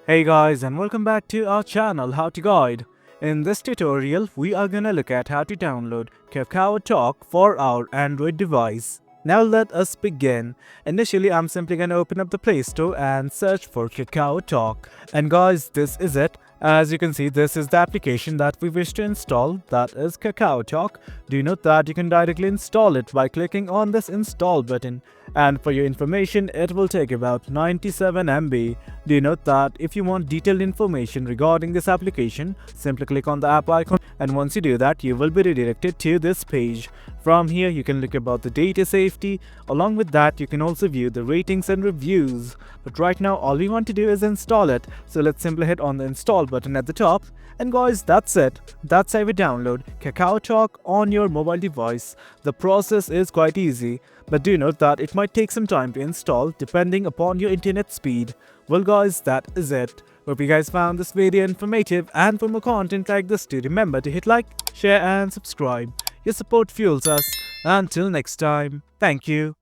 Hey guys, and welcome back to our channel How to Guide. In this tutorial, we are gonna look at how to download KakaoTalk for our Android device. Now let us begin. Initially, I'm simply gonna open up the Play Store and search for KakaoTalk. And guys, this is it. As you can see, this is the application that we wish to install, that is KakaoTalk. Do note that you can directly install it by clicking on this install button. And for your information, it will take about 97 MB. Do note that if you want detailed information regarding this application, simply click on the app icon, and once you do that, you will be redirected to this page. From here, you can look about the data safety. Along with that, you can also view the ratings and reviews. But right now, all we want to do is install it. So let's simply hit on the install button at the top. And guys, that's it. That's how we download KakaoTalk on your mobile device. The process is quite easy, but do note that it might take some time to install depending upon your internet speed. Well guys, that is it. Hope you guys found this video informative, and for more content like this, do remember to hit like, share and subscribe. Your support fuels us. Until next time, thank you.